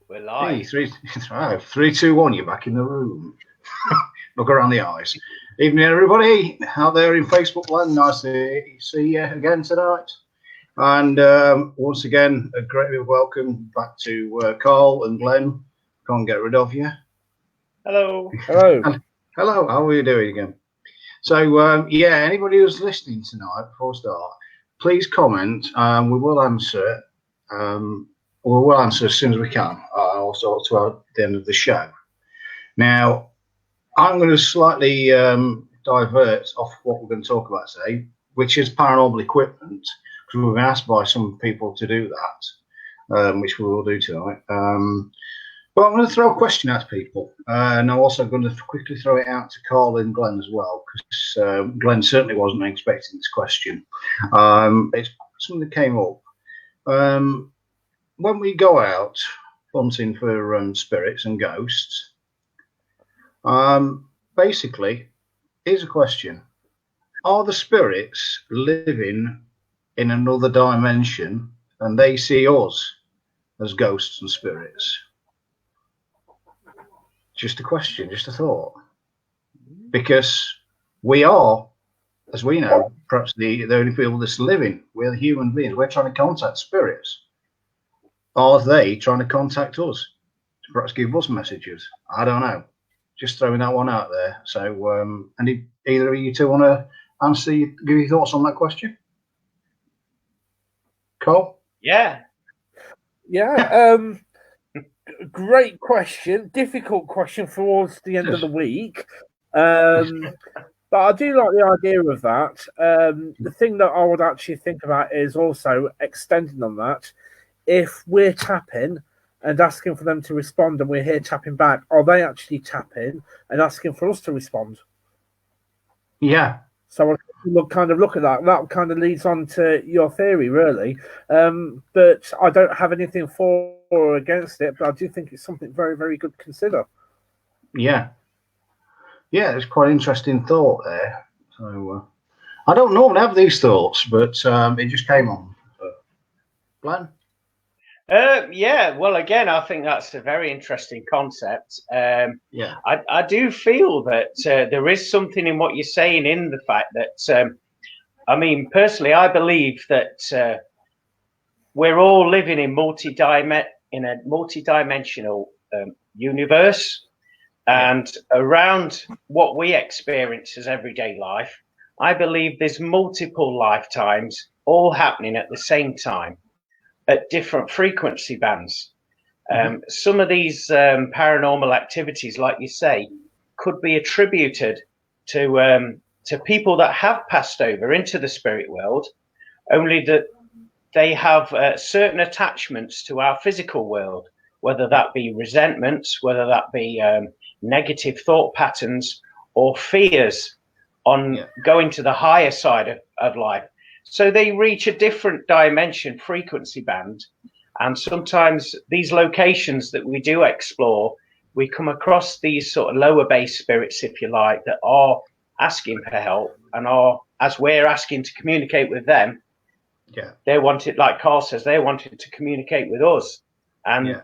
We're live. Hey, 3, 2, 1. You're back in the room. Look around the eyes. Evening, everybody out there in Facebook land. Nice to see you again tonight. And once again, a great welcome back to Carl and Glenn. Can't get rid of you. Hello. Hello. Hello. How are you doing again? So anybody who's listening tonight, before we start, please comment. We will answer. We'll answer as soon as we can. Also toward the end of the show. Now, I'm going to slightly divert off what we're going to talk about today, which is paranormal equipment, because we've been asked by some people to do that, which we will do tonight. But I'm going to throw a question at people, and I'm also going to quickly throw it out to Carl and Glenn as well, because Glenn certainly wasn't expecting this question. It's something that came up. When we go out hunting for spirits and ghosts, basically, here's a question. Are the spirits living in another dimension and they see us as ghosts and spirits? Just a question, just a thought. Because we are, as we know, perhaps the only people that's living. We're the human beings. We're trying to contact spirits. Are they trying to contact us to perhaps give us messages? I don't know. Just throwing that one out there. So, either of you two want to answer, give your thoughts on that question? Cole? Yeah. Great question. Difficult question towards the end of the week. But I do like the idea of that. The thing that I would actually think about is also extending on that. If we're tapping and asking for them to respond and we're here tapping back, are they actually tapping and asking for us to respond? Yeah. So we'll kind of look at that. That kind of leads on to your theory, really. But I don't have anything for or against it, but I do think it's something very, very good to consider. Yeah. Yeah, it's quite an interesting thought there. So I don't normally have these thoughts, but it just came on. Glenn? Well, again, I think that's a very interesting concept. I do feel that there is something in what you're saying, in the fact that, personally, I believe that we're all living in a multi-dimensional universe, and around what we experience as everyday life, I believe there's multiple lifetimes all happening at the same time, at different frequency bands. Some of these paranormal activities, like you say, could be attributed to people that have passed over into the spirit world, only that they have certain attachments to our physical world, whether that be resentments, whether that be negative thought patterns, or fears on going to the higher side of life. So they reach a different dimension, frequency band. And sometimes these locations that we do explore, we come across these sort of lower base spirits, if you like, that are asking for help, and are, as we're asking to communicate with them, they wanted, like Carl says, they wanted to communicate with us. And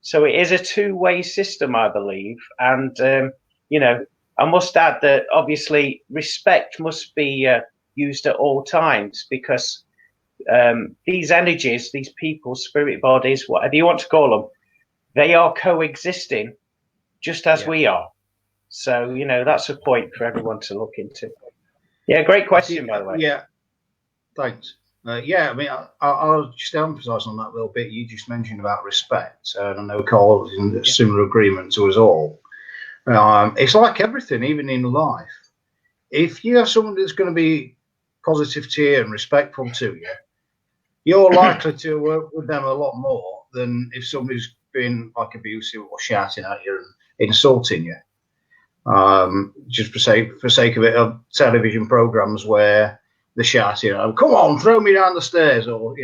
so it is a two-way system, I believe. And, I must add that obviously respect must be used at all times, because these energies, these people, spirit bodies, whatever you want to call them, they are coexisting just as we are. So, that's a point for everyone to look into. Yeah, great question, by the way. Yeah, thanks. I'll just emphasise on that little bit you just mentioned about respect. And I know Carl is in a similar agreement to us all. It's like everything, even in life. If you have someone that's going to be positive to you and respectful to you, you're likely to work with them a lot more than if somebody's been like abusive or shouting at you and insulting you. Just for sake of it, of television programs where they're shouting, "Come on, throw me down the stairs," or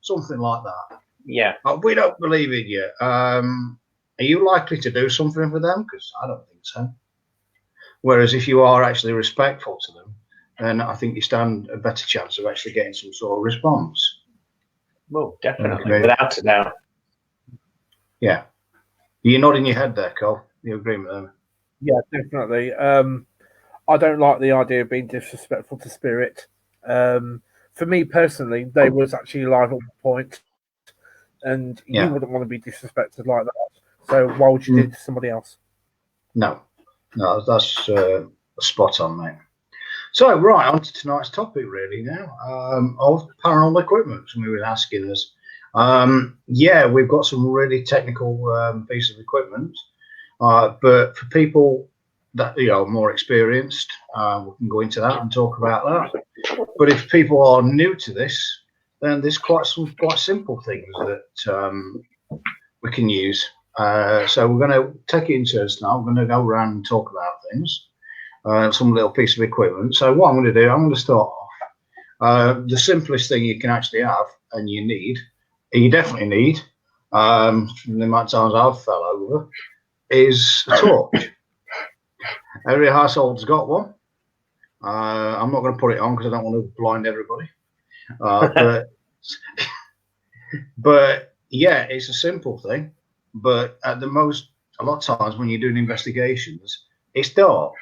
something like that. Yeah. We don't believe in you. Are you likely to do something for them? Because I don't think so. Whereas if you are actually respectful to them, then I think you stand a better chance of actually getting some sort of response. Well, definitely, without a doubt. Yeah. You're nodding your head there, Cole. You agree with them? Yeah, definitely. I don't like the idea of being disrespectful to spirit. For me personally, they was actually alive at one point, and you wouldn't want to be disrespected like that. So why would you do it to somebody else? No, that's spot on, mate. So, right, on to tonight's topic, really, now, of paranormal equipment. Somebody was asking us. We've got some really technical piece of equipment, but for people that, more experienced, we can go into that and talk about that. But if people are new to this, then there's quite simple things that we can use. So we're going to take it in turns now. We're going to go around and talk about things. Some little piece of equipment. So what I'm going to do, I'm going to start off. The simplest thing you can actually have, and you definitely need, the amount of times I've fell over, is a torch. Every household's got one. I'm not going to put it on because I don't want to blind everybody. But yeah, it's a simple thing. But a lot of times when you're doing investigations, it's dark.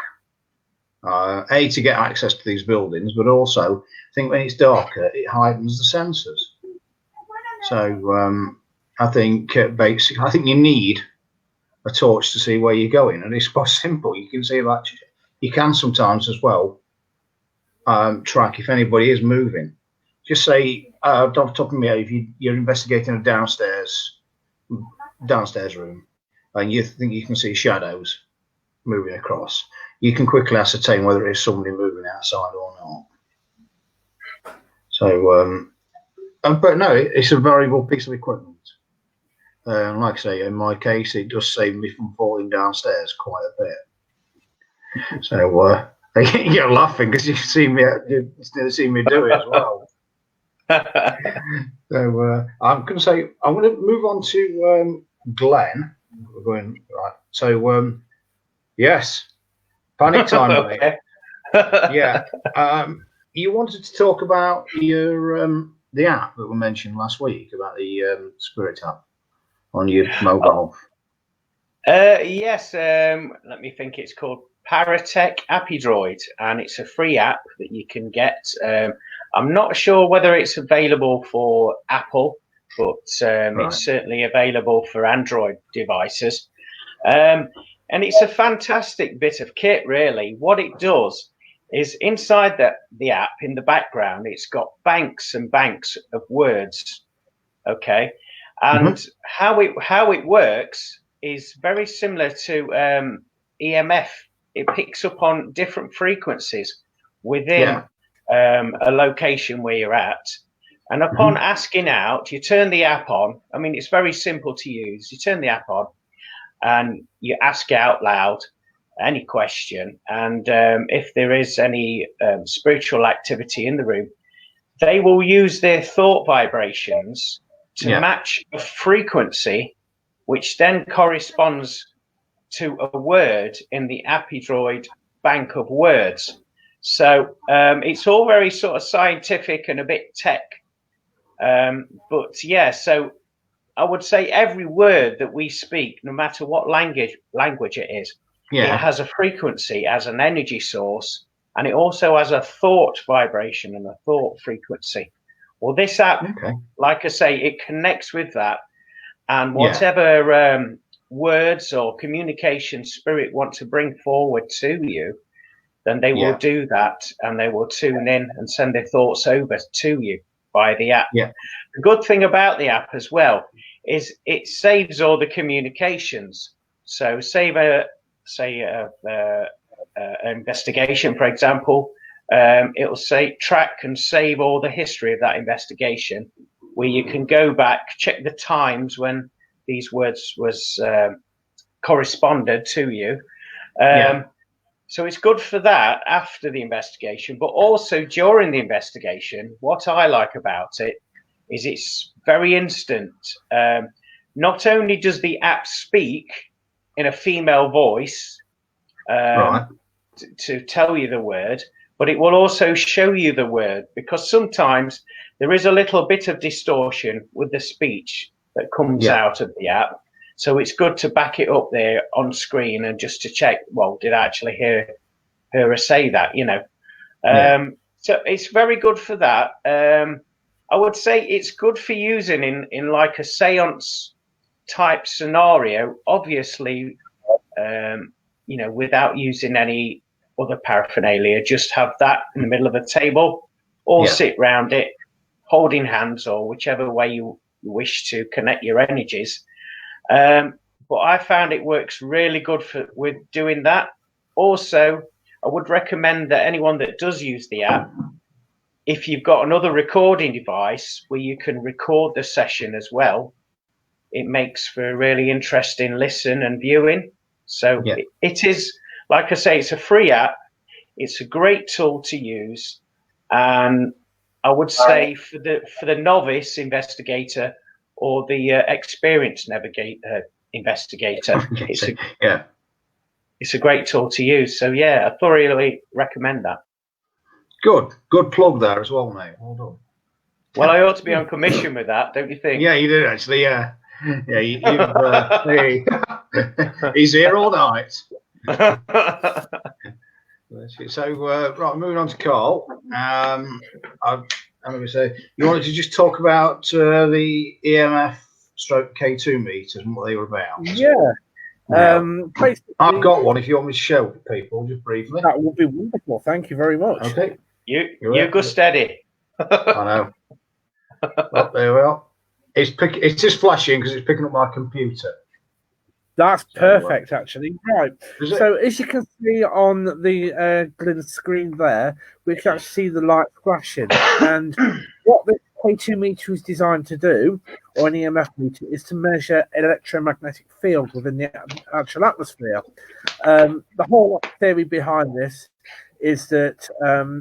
To get access to these buildings, but also I think when it's darker, it heightens the senses. So I think you need a torch to see where you're going, and it's quite simple. You can see that you can sometimes as well track if anybody is moving. Just say, off the top of my head, if you're investigating a downstairs room, and you think you can see shadows moving across, you can quickly ascertain whether it is somebody moving outside or not. So, but no, it's a valuable piece of equipment. Like I say, in my case, it does save me from falling downstairs quite a bit. So you're laughing because you've seen me do it as well. So I'm going to move on to Glenn. We're going right. So yes. Panic time, okay. Yeah. You wanted to talk about your the app that we mentioned last week about the Spirit app on your mobile. Yes. Let me think. It's called Paratech Appydroid, and it's a free app that you can get. I'm not sure whether it's available for Apple, but it's certainly available for Android devices. And it's a fantastic bit of kit, really. What it does is inside the app, in the background, it's got banks and banks of words. Okay, and how it works is very similar to EMF. It picks up on different frequencies within a location where you're at. And upon asking out, you turn the app on. I mean, it's very simple to use. You turn the app on, and you ask out loud any question, and if there is any spiritual activity in the room, they will use their thought vibrations to match a frequency, which then corresponds to a word in the Appydroid bank of words. So it's all very sort of scientific and a bit tech, but yeah, so I would say every word that we speak, no matter what language it is, it has a frequency as an energy source, and it also has a thought vibration and a thought frequency. Well, this app, like I say, it connects with that, and whatever words or communication spirit want to bring forward to you, then they will do that, and they will tune in and send their thoughts over to you by the app. The good thing about the app as well is it saves all the communications. So an investigation, for example, it will track and save all the history of that investigation, where you can go back, check the times when these words was corresponded to you. So it's good for that after the investigation, but also during the investigation. What I like about it is it's very instant. Not only does the app speak in a female voice to tell you the word, but it will also show you the word, because sometimes there is a little bit of distortion with the speech that comes out of the app. So it's good to back it up there on screen and just to check, well, did I actually hear her say that, you know? So it's very good for that. I would say it's good for using in like a seance type scenario, obviously, you know, without using any other paraphernalia. Just have that in the middle of a table, or sit round it, holding hands, or whichever way you wish to connect your energies. But I found it works really good with doing that. Also, I would recommend that anyone that does use the app, if you've got another recording device where you can record the session as well, it makes for a really interesting listen and viewing. So it is, like I say, it's a free app. It's a great tool to use. And I would say for the novice investigator or the experienced investigator, it's a great tool to use. So yeah, I thoroughly recommend that. Good plug there as well, mate. Well done. Well, I ought to be on commission with that, don't you think? Yeah, you did actually. Yeah, he's here all night. So right, moving on to Carl. I'm going to say you wanted to just talk about the EMF stroke K2 meters and what they were about. Yeah. I've got one if you want me to show people just briefly. That would be wonderful. Thank you very much. Okay. You go steady. I know. Well, there we are. It's just flashing because it's picking up my computer. That's perfect, actually. Right. So as you can see on the Glynn screen there, we can actually see the light flashing. And what the K2 meter is designed to do, or an EMF meter, is to measure electromagnetic field within the actual atmosphere. The whole theory behind this is that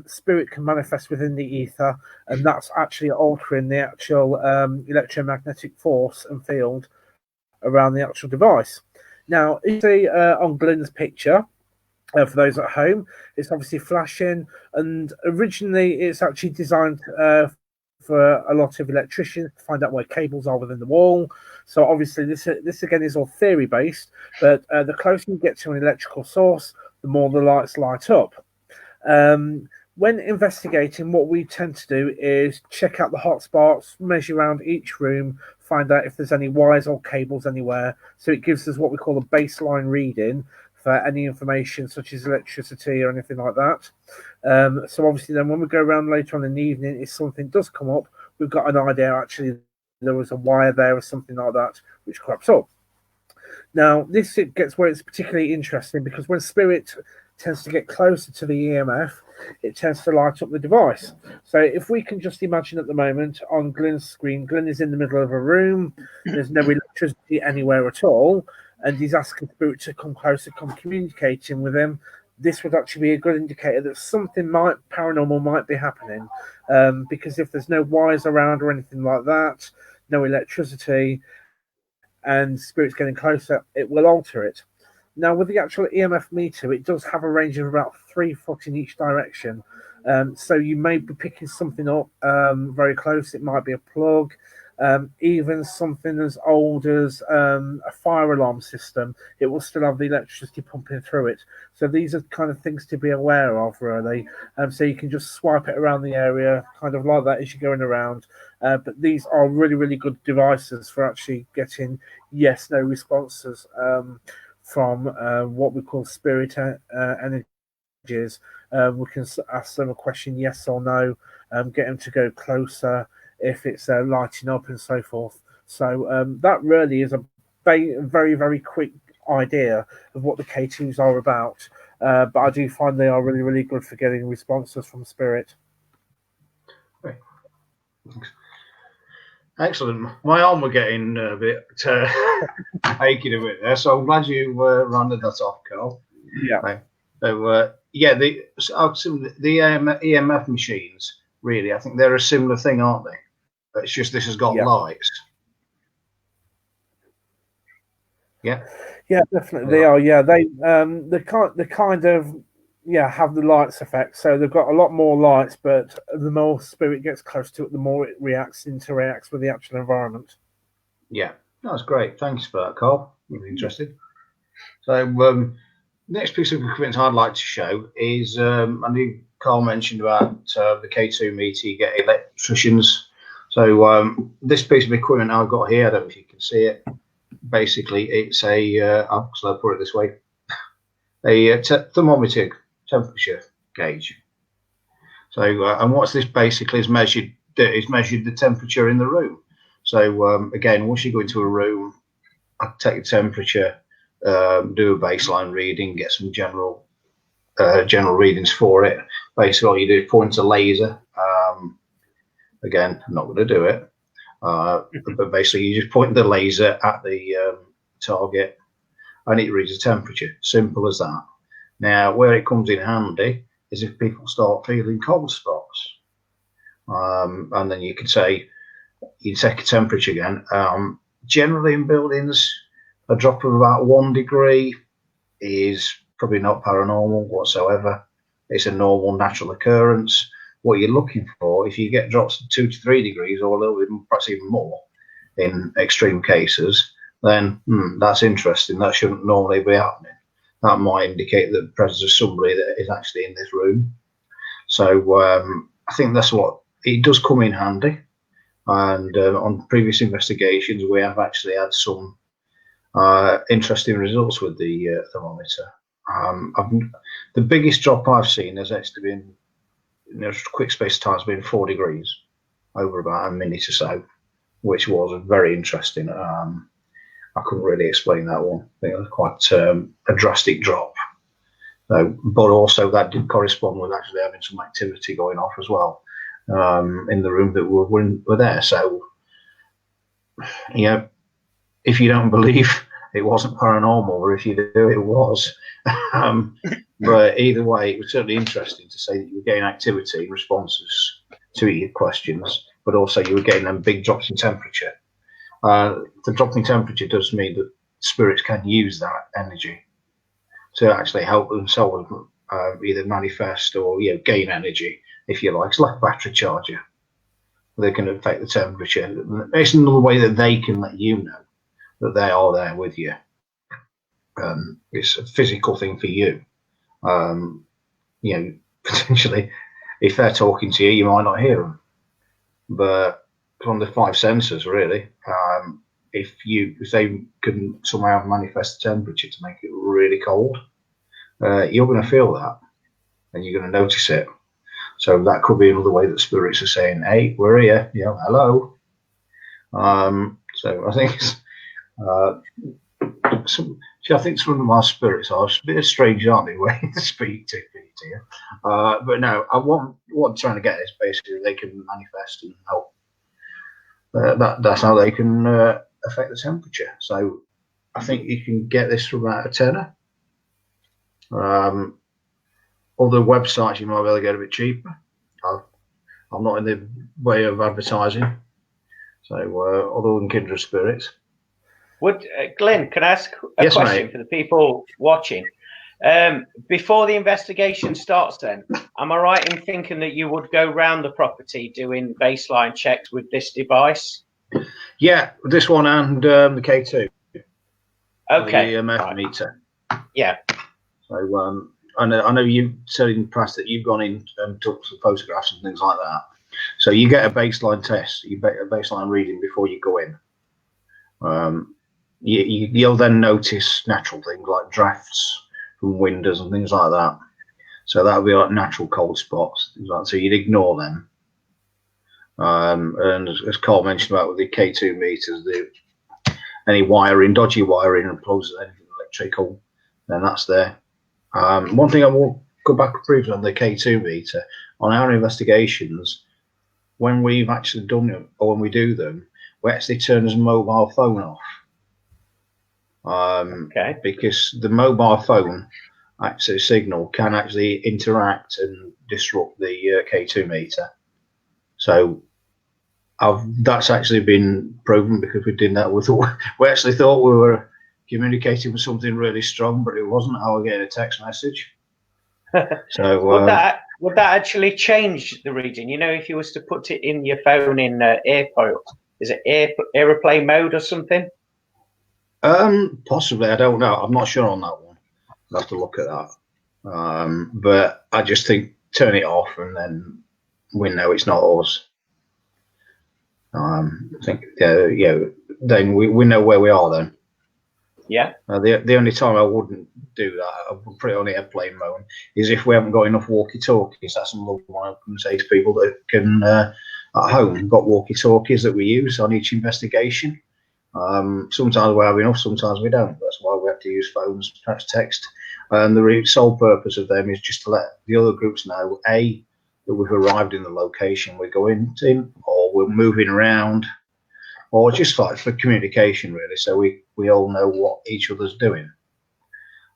spirit can manifest within the ether, and that's actually altering the actual electromagnetic force and field around the actual device. Now, you see on Glynn's picture, for those at home, it's obviously flashing, and originally it's actually designed for a lot of electricians to find out where cables are within the wall. So obviously this again is all theory based, but the closer you get to an electrical source, the more the lights light up. When investigating, what we tend to do is check out the hotspots, measure around each room, find out if there's any wires or cables anywhere. So it gives us what we call a baseline reading for any information such as electricity or anything like that. So obviously then when we go around later on in the evening, if something does come up, we've got an idea actually there was a wire there or something like that which crops up. Now this gets where it's particularly interesting, because when spirit tends to get closer to the EMF, it tends to light up the device. So if we can just imagine at the moment on Glynn's screen, Glynn is in the middle of a room, there's no electricity anywhere at all, and he's asking spirit to come closer, come communicating with him. This would actually be a good indicator that something paranormal might be happening, because if there's no wires around or anything like that, no electricity, and spirit's getting closer, it will alter it. Now, with the actual EMF meter, it does have a range of about 3 foot in each direction. So you may be picking something up very close. It might be a plug, even something as old as a fire alarm system. It will still have the electricity pumping through it. So these are kind of things to be aware of, really. So you can just swipe it around the area, kind of like that as you're going around. But these are really, really good devices for actually getting yes/no responses from what we call spirit energies. We can ask them a question, yes or no, get them to go closer if it's lighting up and so forth. So that really is a very, very quick idea of what the K2s are about. But I do find they are really, really good for getting responses from spirit. Thanks. Excellent. My arm were getting a bit aching a bit there, so I'm glad you rounded that off, Carl. Yeah. Right. So the EMF machines, really, I think they're a similar thing, aren't they? It's just this has got lights. Yeah. Yeah, definitely they are. Yeah, they kind of have the lights effect. So they've got a lot more lights, but the more spirit gets close to it, the more it interacts with the actual environment. Yeah. That's great. Thanks for that, Carl. Really interesting. So, next piece of equipment I'd like to show is, I knew Carl mentioned about the K2 meter, you get electricians. So, this piece of equipment I've got here, I don't know if you can see it. Basically, it's I'll put it this way, a thermometer temperature gauge. So, and what's this basically is measured the temperature in the room. So, again, once you go into a room, I take the temperature, do a baseline reading, get some general readings for it. Basically, all you do is point a laser. Again, I'm not going to do it, but basically, you just point the laser at the target, and it reads the temperature. Simple as that. Now, where it comes in handy is if people start feeling cold spots, and then you can say you take a temperature again. Generally, in buildings, a drop of about 1 degree is probably not paranormal whatsoever. It's a normal natural occurrence. What you're looking for, if you get drops of 2 to 3 degrees or a little bit, perhaps even more in extreme cases, then that's interesting. That shouldn't normally be happening. That might indicate the presence of somebody that is actually in this room. So I think that's what it does come in handy. And on previous investigations, we have actually had some interesting results with the thermometer. The biggest drop I've seen has actually been, quick space of time, has been 4 degrees over about a minute or so, which was very interesting. I couldn't really explain that one. I think it was quite a drastic drop. But also that did correspond with actually having some activity going off as well in the room that were there. So, if you don't believe it wasn't paranormal, or if you do, it was. But either way, it was certainly interesting to say that you were getting activity in responses to your questions, but also you were getting them big drops in temperature. The drop in temperature does mean that spirits can use that energy to actually help themselves either manifest or gain energy, if you like. It's like a battery charger. They can affect the temperature. It's another way that they can let you know that they are there with you. It's a physical thing for you. Potentially, if they're talking to you, you might not hear them. But from the 5 senses, really, if they can somehow manifest the temperature to make it really cold, you're going to feel that, and you're going to notice it. So that could be another way that spirits are saying, "Hey, we're here. Hello." So I think it's, I think some of my spirits are a bit strange, aren't they, way to speak to you? But no, what I'm trying to get is basically they can manifest and help. That's how they can affect the temperature. So I think you can get this for about a tenner. Other websites you might be able to get a bit cheaper. I'm not in the way of advertising. So other than Kindred Spirits. Glynn, can I ask a question, mate, for the people watching? Before the investigation starts, then, am I right in thinking that you would go round the property doing baseline checks with this device? Yeah, this one and the K2. Okay. The MEF meter. Yeah. So I know you said in the past that you've gone in and took some photographs and things like that. So you get a baseline test, you get a baseline reading before you go in. You'll then notice natural things like drafts from windows and things like that. So that'll be like natural cold spots, things like that. So you'd ignore them. And as Carl mentioned about with the K2 meters, any wiring, dodgy wiring, and plugs, anything electrical, then that's there. One thing I will go back briefly on the K2 meter, on our investigations, when we've actually done them, or when we do them, we actually turn his mobile phone off. Because the mobile phone actually signal can actually interact and disrupt the K2 meter. So that's actually been proven because we did that with. We actually thought we were communicating with something really strong, but it wasn't. How we get a text message. So would that actually change the reading? If you was to put it in your phone in airplane, is it airplane mode or something? Possibly, I don't know. I'm not sure on that one. I'll have to look at that. But I just think turn it off and then we know it's not us. I think, then we know where we are then. Yeah. The only time I wouldn't do that, I would put it on airplane mode, is if we haven't got enough walkie-talkies. That's another one I can say to people that can, at home, got walkie-talkies that we use on each investigation. Sometimes we have enough, sometimes we don't. That's why we have to use phones, perhaps text. And the sole purpose of them is just to let the other groups know, A, that we've arrived in the location we're going to, or we're moving around, or just like for communication, really, so we all know what each other's doing.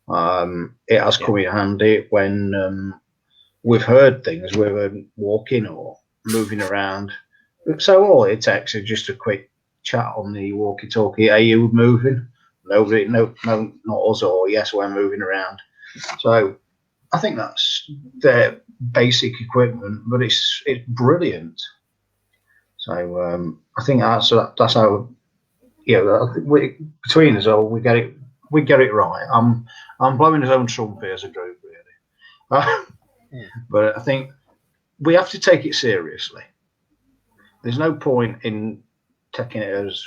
It has come in handy when we've heard things, we're walking or moving around. So all it takes is just a quick chat on the walkie-talkie. Are you moving? Nobody, no, not us, or yes, we're moving around. So I think that's their basic equipment, but it's brilliant. So I think that's how, between us all, we get it right. I'm blowing his own trumpet as a group, really. But I think we have to take it seriously. There's no point in taking it as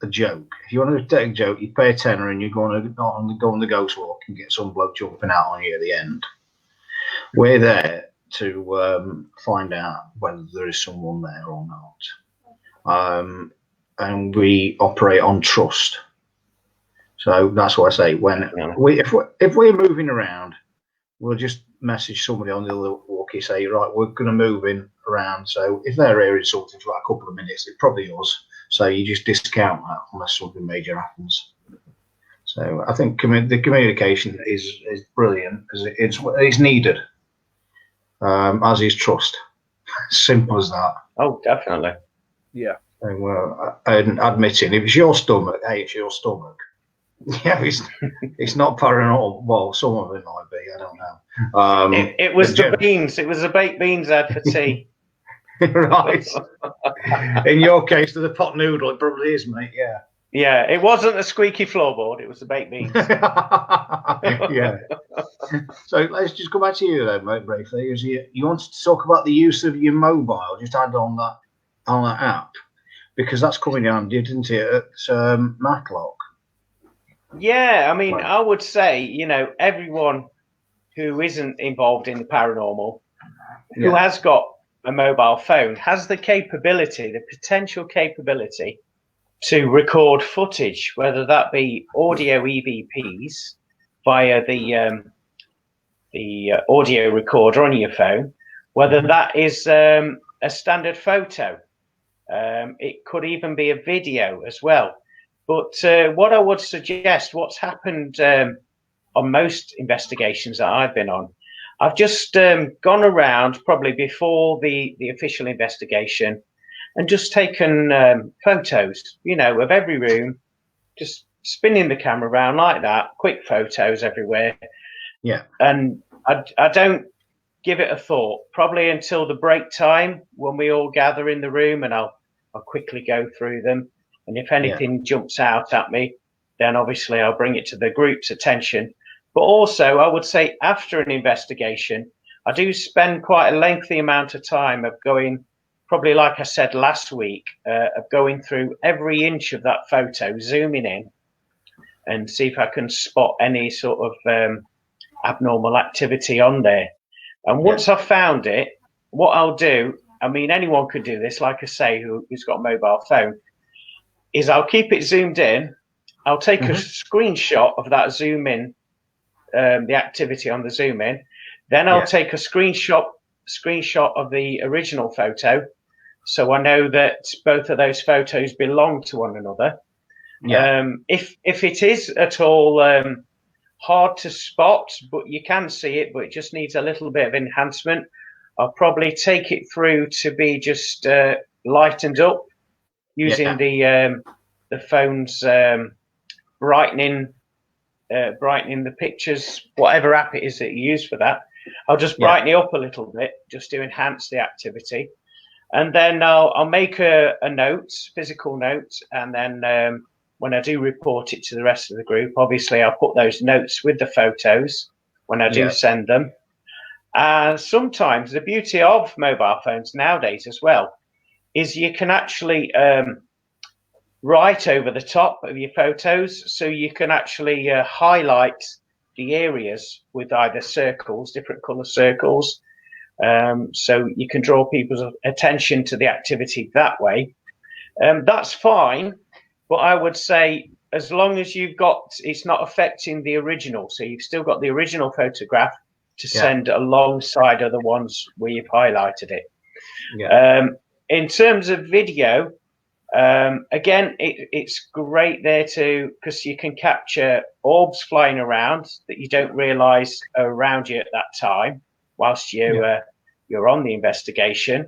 a joke. If you want to take a joke, you pay a tenner and you're going to go on the ghost walk and get some bloke jumping out on you at the end. We're there to find out whether there is someone there or not. And we operate on trust. So that's what I say. If we're moving around, we'll just message somebody on the other walkie, say, right, we're going to move in around. So if they're hearing something for like a couple of minutes, it's probably us. So you just discount that unless something major happens. So I think the communication is brilliant because it's needed, as is trust. Simple as that. Oh, definitely. Yeah. So, and admitting if it's your stomach, hey, it's your stomach. Yeah, it's not paranormal. Well, some of it might be. I don't know. It was the beans. It was the baked beans I had for tea. Right. In your case, the pot noodle, it probably is, mate. Yeah. Yeah, it wasn't a squeaky floorboard. It was the baked beans. Yeah. So let's just go back to you then, mate, briefly. You wanted to talk about the use of your mobile. Just add on that app because that's coming down, didn't it, at Matlock? Yeah, I mean, I would say, everyone who isn't involved in the paranormal, who has got a mobile phone, has the potential capability to record footage, whether that be audio EVPs via the audio recorder on your phone, whether that is a standard photo. It could even be a video as well. But what I would suggest, what's happened on most investigations that I've been on, I've just gone around probably before the official investigation and just taken photos, of every room, just spinning the camera around like that, quick photos everywhere. Yeah. And I don't give it a thought, probably until the break time when we all gather in the room, and I'll quickly go through them. And if anything jumps out at me, then obviously I'll bring it to the group's attention. But also, I would say after an investigation, I do spend quite a lengthy amount of time of going, probably like I said last week, of going through every inch of that photo, zooming in, and see if I can spot any sort of abnormal activity on there. And once I've found it, what I'll do, I mean, anyone could do this, like I say, who's got a mobile phone, is I'll keep it zoomed in. I'll take a screenshot of that zoom in, the activity on the zoom in. Then I'll take a screenshot of the original photo, so I know that both of those photos belong to one another. If it is at all hard to spot, but you can see it, but it just needs a little bit of enhancement, I'll probably take it through to be just lightened up using the phone's brightening the pictures, whatever app it is that you use for that. I'll just brighten it up a little bit just to enhance the activity. And then I'll make a note, physical note, and then when I do report it to the rest of the group, obviously I'll put those notes with the photos when I do send them. And sometimes the beauty of mobile phones nowadays as well is you can actually write over the top of your photos, so you can actually highlight the areas with either circles, different color circles, so you can draw people's attention to the activity that way. That's fine, but I would say as long as you've got, it's not affecting the original, so you've still got the original photograph to send alongside other ones where you've highlighted it. In terms of video, again, it's great there too, because you can capture orbs flying around that you don't realize are around you at that time whilst you're on the investigation.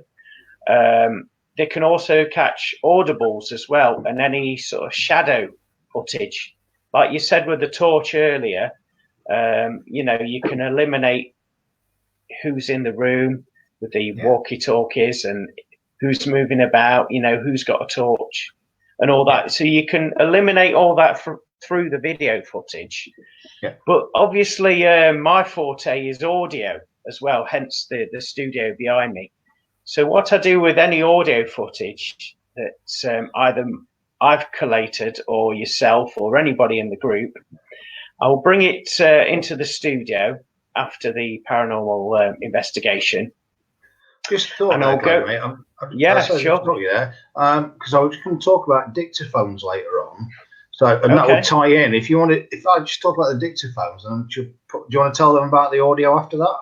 They can also catch audibles as well, and any sort of shadow footage. Like you said with the torch earlier, you know, you can eliminate who's in the room with the walkie-talkies and who's moving about, you know, who's got a torch and all that. So you can eliminate all that through the video footage. But obviously my forte is audio as well, hence the studio behind me. So what I do with any audio footage that either I've collated or yourself or anybody in the group, I'll bring it into the studio after the paranormal investigation. Just thought, and I'll go. Mate. Sure. Because I was going to talk about dictaphones later on. So, and that would tie in. If you want to, if I just talk about the dictaphones, and do you want to tell them about the audio after that?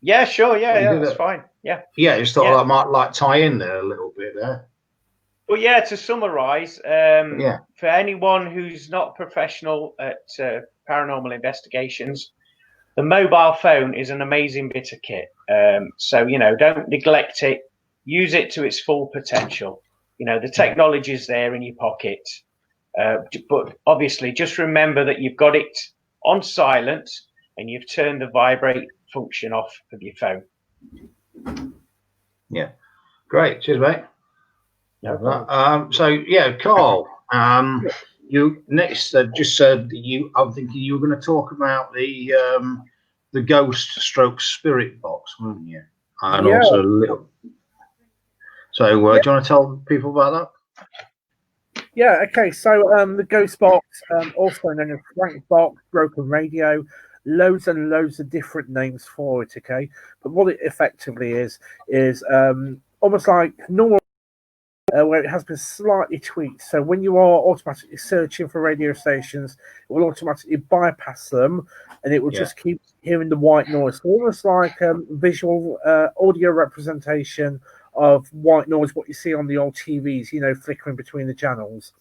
Yeah, sure. Yeah, that's fine. Yeah. Yeah, just thought that might like tie in there a little bit there. Well, yeah, to summarise, for anyone who's not professional at paranormal investigations, the mobile phone is an amazing bit of kit. So, you know, don't neglect it. Use it to its full potential. You know, the technology is there in your pocket. But obviously, just remember that you've got it on silent and you've turned the vibrate function off of your phone. Yeah. Great. Cheers, mate. So, yeah, Carl, you next just said I'm thinking you were going to talk about the ghost stroke spirit box, weren't you? And also a little. So, do you want to tell people about that? Yeah, okay. So the ghost box, also known as Frank box, broken radio, loads and loads of different names for it, okay? But what it effectively is almost like normal, where it has been slightly tweaked. So when you are automatically searching for radio stations, it will automatically bypass them, and it will just keep hearing the white noise. So almost like visual audio representation of white noise, what you see on the old TVs, you know, flickering between the channels.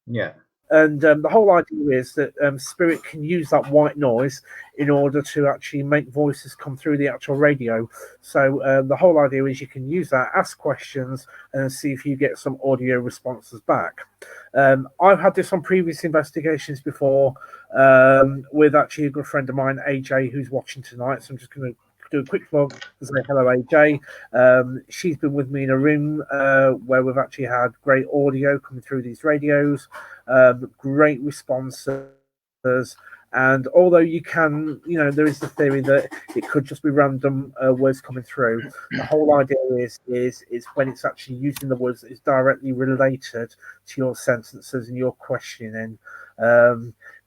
Yeah. And the whole idea is that Spirit can use that white noise in order to actually make voices come through the actual radio. So the whole idea is you can use that, ask questions, and see if you get some audio responses back. I've had this on previous investigations before with actually a good friend of mine, AJ, who's watching tonight. So I'm just going to do a quick vlog and say hello, AJ. She's been with me in a room where we've actually had great audio coming through these radios, great responses. And although you can, you know, there is the theory that it could just be random words coming through. The whole idea is when it's actually using the words that is directly related to your sentences and your questioning.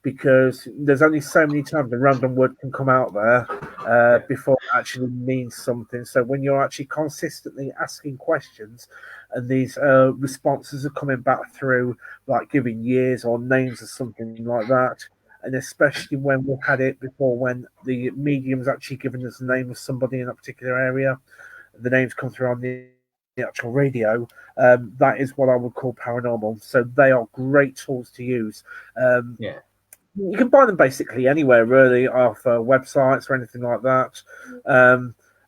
Because there's only so many times a random word can come out there before it actually means something. So when you're actually consistently asking questions and these responses are coming back through, like giving years or names or something like that, and especially when we've had it before, when the medium's actually given us the name of somebody in a particular area, the names come through on the actual radio, that is what I would call paranormal. So they are great tools to use. You can buy them basically anywhere, really, off websites or anything like that.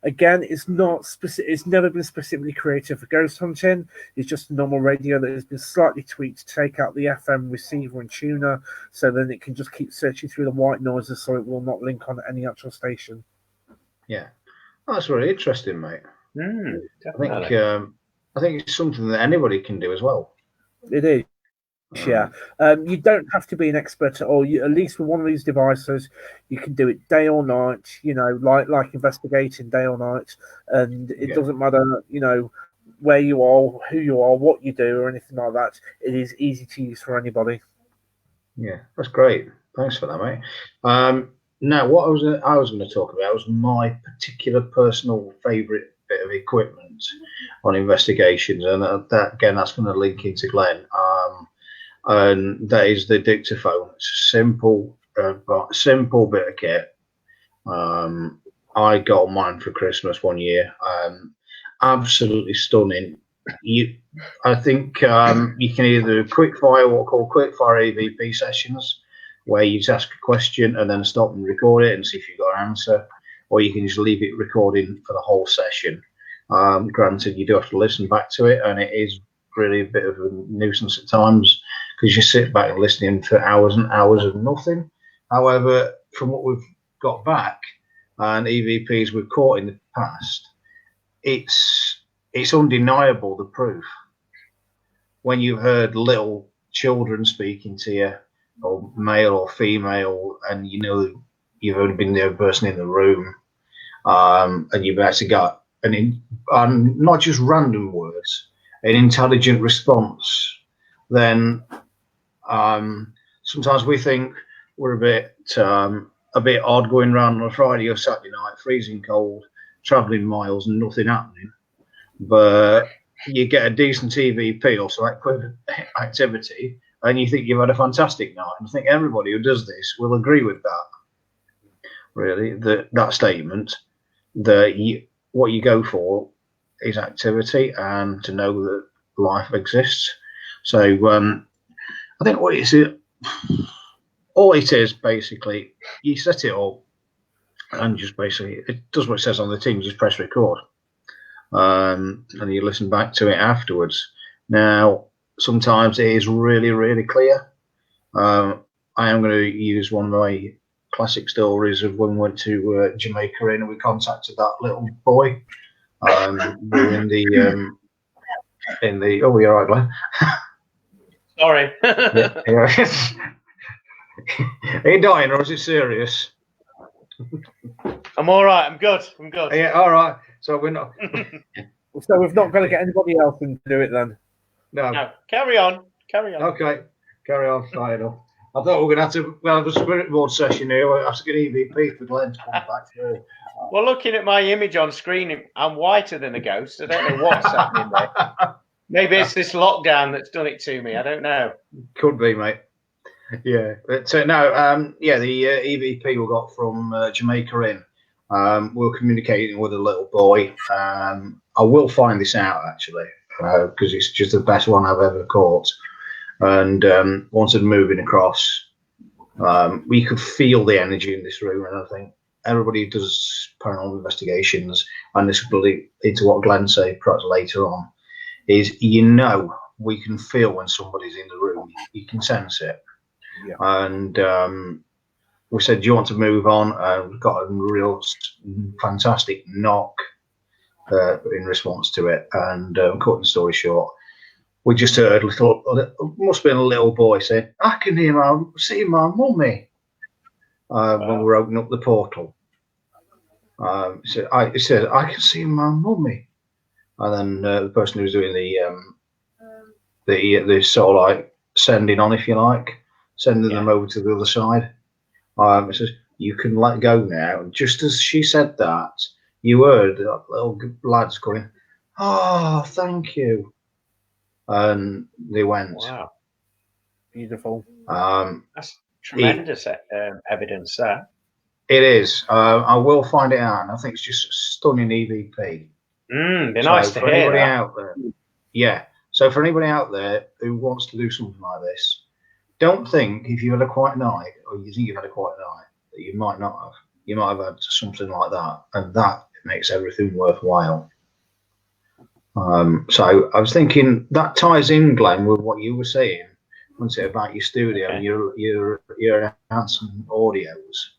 Again, it's not specific. It's never been specifically created for ghost hunting. It's just a normal radio that has been slightly tweaked to take out the FM receiver and tuner, so then it can just keep searching through the white noises, so it will not link on any actual station. Yeah, that's really interesting, mate. Definitely. I think it's something that anybody can do as well. It is. Yeah, you don't have to be an expert, or at least with one of these devices, you can do it day or night. Like investigating day or night, and it doesn't matter, where you are, who you are, what you do, or anything like that. It is easy to use for anybody. Yeah, that's great. Thanks for that, mate. Now, what I was going to talk about was my particular personal favourite bit of equipment on investigations, and that's going to link into Glenn. And that is the dictaphone. It's a simple bit of kit. I got mine for Christmas one year. Absolutely stunning. I think you can either quickfire, what are called quickfire EVP sessions, where you just ask a question and then stop and record it and see if you've got an answer, or you can just leave it recording for the whole session. Granted, you do have to listen back to it, and it is really a bit of a nuisance at times because you sit back and listening for hours and hours of nothing. However, from what we've got back and EVPs we've caught in the past, it's undeniable, the proof. When you've heard little children speaking to you, or male or female, and you've only been the only person in the room, and you've actually got not just random words, an intelligent response, then sometimes we think we're a bit odd going around on a Friday or Saturday night, freezing cold, travelling miles and nothing happening. But you get a decent EVP or some activity, and you think you've had a fantastic night. And I think everybody who does this will agree with that. Really, that statement that what you go for is activity and to know that life exists. So I think all it is basically, you set it up and just basically it does what it says on the tin. You just press record, and you listen back to it afterwards. Now, sometimes it is really, really clear. I am going to use one of my classic stories of when we went to Jamaica and we contacted that little boy. In the oh, you're right, Glenn. Sorry. Yeah. Are you dying or is it serious? I'm all right. I'm good. Yeah, all right. So we're not. So we've not got to get anybody else to do it then. No. Carry on. Okay. Carry on. Fine enough. I thought we were going to have a spirit board session here. We'll have to get EVP for Glenn to come back through. Well, looking at my image on screen, I'm whiter than a ghost. I don't know what's happening there. Maybe it's this lockdown that's done it to me. I don't know. Could be, mate. Yeah, but the EVP we got from Jamaica in. We're communicating with a little boy. I will find this out actually because it's just the best one I've ever caught. And once it moving across, we could feel the energy in this room, and I think everybody who does paranormal investigations, and this will lead into what Glenn said perhaps later on, is we can feel when somebody's in the room. You can sense it. Yeah. And we said, do you want to move on? We've got a real fantastic knock in response to it. And cutting the story short, we just heard must have been a little boy saying, I can see my mummy when we're opening up the portal. He said, I can see my mummy. And then the person who's doing the sort of like sending on, if you like, sending them over to the other side. It says, you can let go now. And just as she said that, you heard that little lads going, oh, thank you. And they went. Wow. Beautiful. That's tremendous evidence there. It is. I will find it out. And I think it's just a stunning EVP. Be nice to hear that. Out there, yeah. So for anybody out there who wants to do something like this, don't think if you had a quiet night or you think you've had a quiet night that you might not have. You might have had something like that, and that makes everything worthwhile. So I was thinking that ties in, Glenn, with what you were saying, wasn't it, about your studio and your enhancing audios?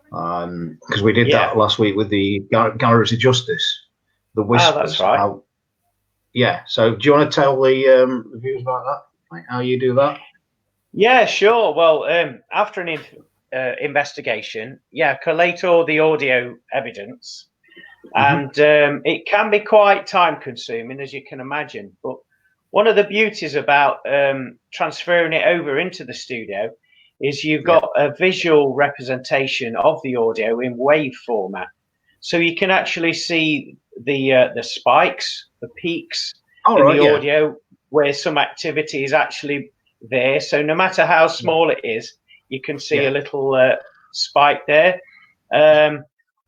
Because we did that last week with the Galleries of Justice, the Whispers. Oh, that's right. So do you want to tell the viewers about that? Like how you do that? Yeah, sure. Well, after an investigation, collate all the audio evidence, and it can be quite time consuming, as you can imagine. But one of the beauties about transferring it over into the studio is you've got a visual representation of the audio in wave format, so you can actually see the spikes, the peaks in the audio, where some activity is actually there. So no matter how small it is, you can see a little spike there.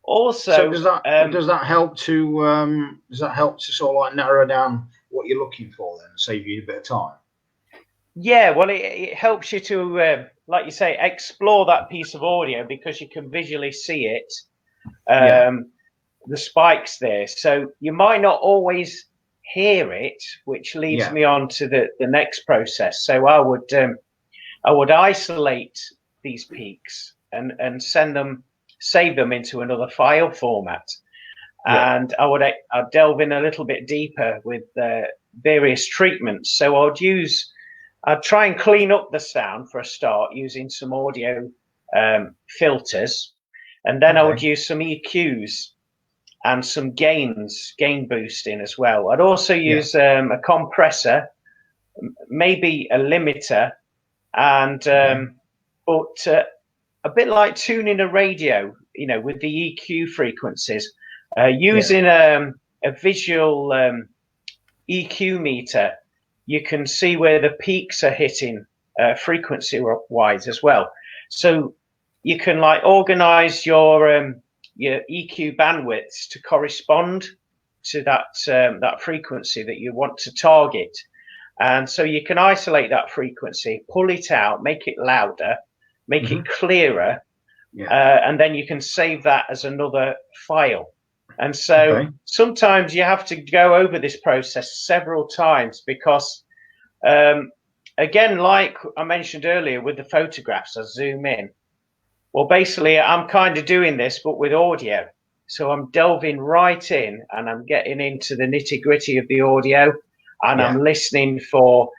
Also, so does that help to sort of like narrow down what you're looking for then, and save you a bit of time? Yeah, well, it helps you to, like you say, explore that piece of audio because you can visually see it, the spikes there. So you might not always hear it, which leads me on to the next process. So I would isolate these peaks and save them into another file format. And I'd delve in a little bit deeper with various treatments. So I'd try and clean up the sound for a start using some audio filters, and then I would use some EQs and some gain boosting as well. I'd also use a compressor, maybe a limiter, and but a bit like tuning a radio, with the EQ frequencies, using a visual EQ meter. You can see where the peaks are hitting frequency wise as well. So you can organize your EQ bandwidths to correspond to that frequency that you want to target. And so you can isolate that frequency, pull it out, make it louder, make it clearer, and then you can save that as another file. And so sometimes you have to go over this process several times because, again, like I mentioned earlier with the photographs, I zoom in. Well, basically, I'm kind of doing this, but with audio. So I'm delving right in and I'm getting into the nitty gritty of the audio, and I'm listening for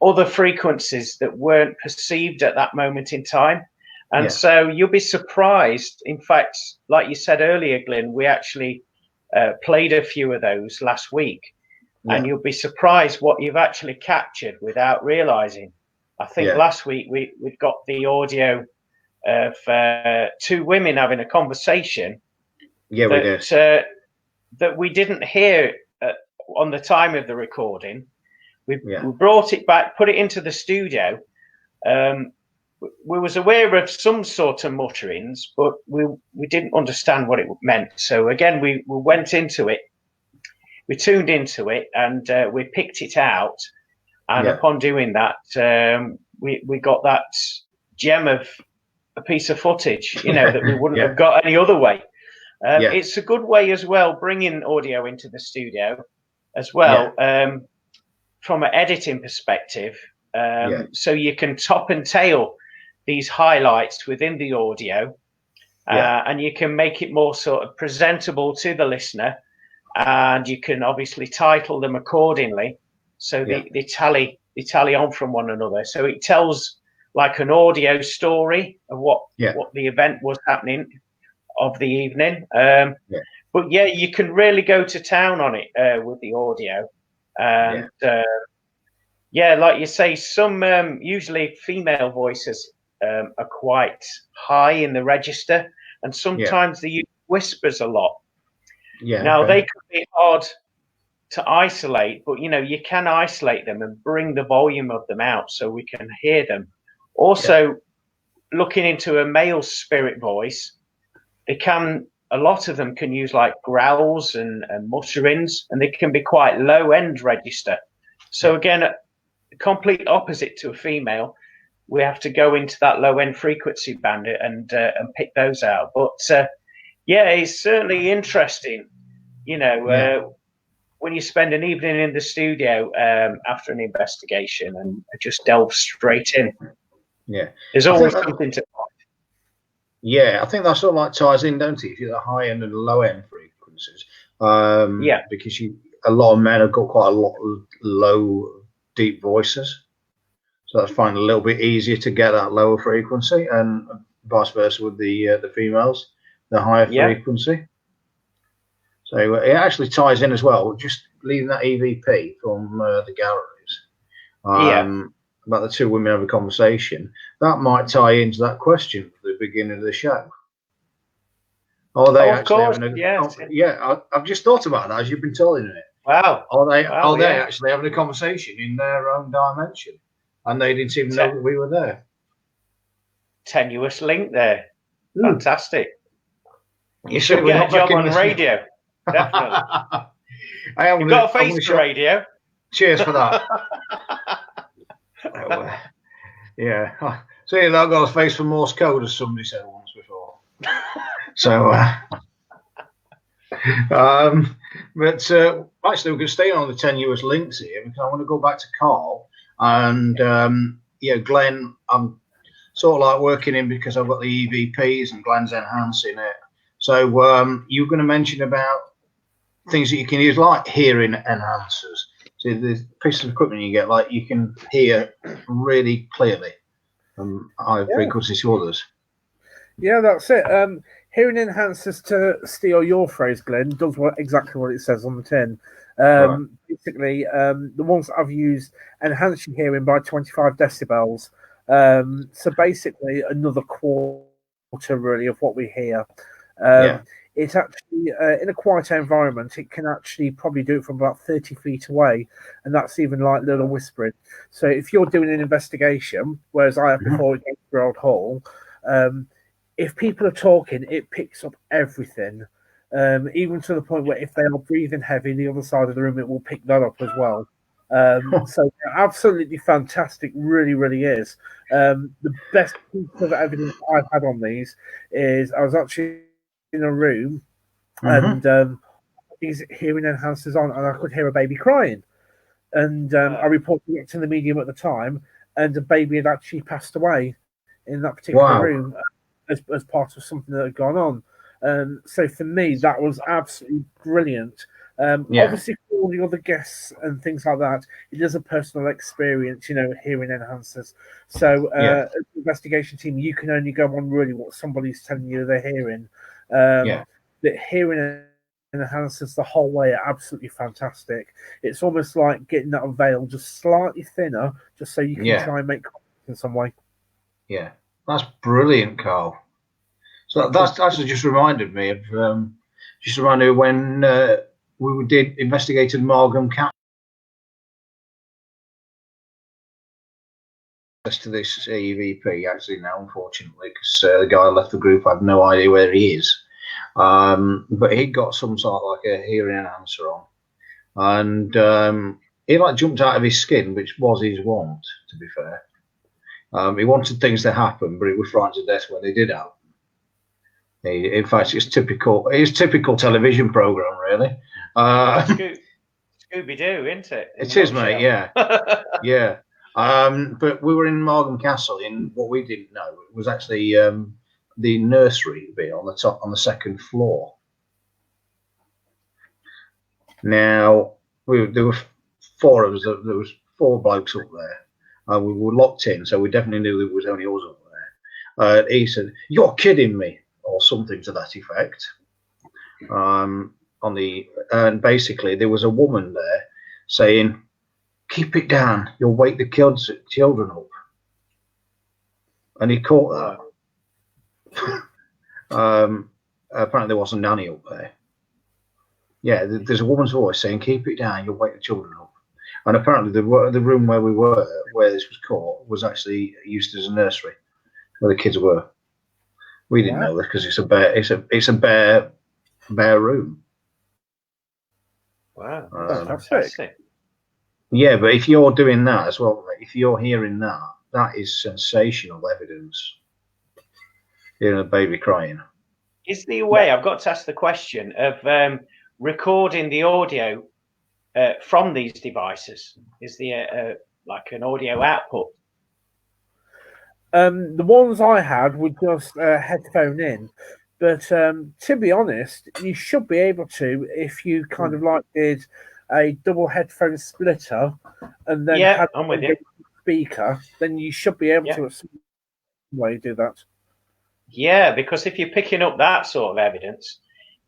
other frequencies that weren't perceived at that moment in time. And so you'll be surprised. In fact, like you said earlier, Glynn, we actually played a few of those last week, and you'll be surprised what you've actually captured without realizing. I think last week we'd got the audio of two women having a conversation that we didn't hear on the time of the recording. We brought it back, put it into the studio. We was aware of some sort of mutterings, but we didn't understand what it meant. So again, we went into it, we tuned into it, and we picked it out. And upon doing that, we got that gem of a piece of footage, that we wouldn't have got any other way. It's a good way as well, bringing audio into the studio as well, from an editing perspective. So you can top and tail these highlights within the audio, and you can make it more sort of presentable to the listener, and you can obviously title them accordingly, so they tally on from one another. So it tells like an audio story of what the event was happening of the evening. But you can really go to town on it with the audio, and like you say, some usually female voices are quite high in the register, and sometimes they use whispers a lot. Now they could be hard to isolate, but you can isolate them and bring the volume of them out so we can hear them. Also, looking into a male spirit voice, a lot of them can use like growls and mutterings, and they can be quite low end register. So again, the complete opposite to a female, we have to go into that low end frequency band and pick those out. But it's certainly interesting, when you spend an evening in the studio after an investigation and just delve straight in. There's always something to find. I think that sort of like ties in, don't it? If you're the high end and the low end frequencies, because a lot of men have got quite a lot of low, deep voices. So that's finding a little bit easier to get that lower frequency, and vice versa with the females, the higher frequency. So it actually ties in as well. Just leaving that EVP from the galleries. About the two women have a conversation. That might tie into that question at the beginning of the show. Are they actually having a I've just thought about that as you've been telling it. Wow. Are they actually having a conversation in their own dimension? And they didn't even know that we were there. Tenuous link there. Fantastic. You should we're get a job on radio. Definitely. You've got a face for radio. Cheers for that. Yeah. See, I've got a face for Morse code, as somebody said once before. So, but actually, we can stay on the tenuous links here because I want to go back to Carl and Glenn. I'm sort of like working in because I've got the EVPs and Glenn's enhancing it. So you're going to mention about things that you can use like hearing enhancers. So the piece of equipment you get, like you can hear really clearly from high frequency to others. Yeah, that's it. Hearing enhancers, to steal your phrase, Glenn, does exactly what it says on the tin. Basically, the ones that I've used enhance your hearing by 25 decibels. So basically, another quarter really of what we hear. It's actually in a quiet environment. It can actually probably do it from about 30 feet away, and that's even like little whispering. So if you're doing an investigation, whereas I have before against Gerald Hall, if people are talking, it picks up everything, even to the point where if they are breathing heavy, the other side of the room, it will pick that up as well. So absolutely fantastic, really, really is. The best piece of evidence I've had on these is I was actually in a room and these hearing enhancers on, and I could hear a baby crying. And I reported it to the medium at the time, and the baby had actually passed away in that particular room as part of something that had gone on. So for me, that was absolutely brilliant. Obviously, for all the other guests and things like that, it is a personal experience, hearing enhancers. So, as an investigation team, you can only go on really what somebody's telling you they're hearing. That hearing enhancers the whole way are absolutely fantastic. It's almost like getting that veil just slightly thinner, just so you can try and make contact in some way. Yeah, that's brilliant, Carl. So that's actually just reminded me of when we did Investigator Amalgam Cat to this EVP actually now, unfortunately, because the guy left the group. I have no idea where he is, but he got some sort of like a hearing enhancer on, and he like jumped out of his skin, which was his want, to be fair. He wanted things to happen, but he was frightened to death when they did happen. In fact, it's typical television program, really. Scooby-Doo, isn't it? It is, mate. Yeah, yeah. But we were in Margam Castle. In what we didn't know, it was actually the nursery bit on the second floor. Now there were four of us. There was four blokes up there. We were locked in, so we definitely knew there was only us up there. He said, "You're kidding me," or something to that effect. And basically there was a woman there saying, "Keep it down, you'll wake the children up." And he caught that. Apparently there wasn't a nanny up there. Yeah, there's a woman's voice saying, "Keep it down, you'll wake the children up." And apparently the room where we were, where this was caught, was actually used as a nursery where the kids were. We didn't know that because it's a bare room. Wow, that's fantastic. Yeah, but if you're doing that as well, if you're hearing that, that is sensational evidence. Hearing a baby crying. Is there a way, I've got to ask the question, of recording the audio from these devices? Is there like an audio output? The ones I had were just headphone in, but to be honest, you should be able to if you kind of like did a double headphone splitter and then I'm with you. beaker, then you should be able to some way do that. Yeah, because if you're picking up that sort of evidence,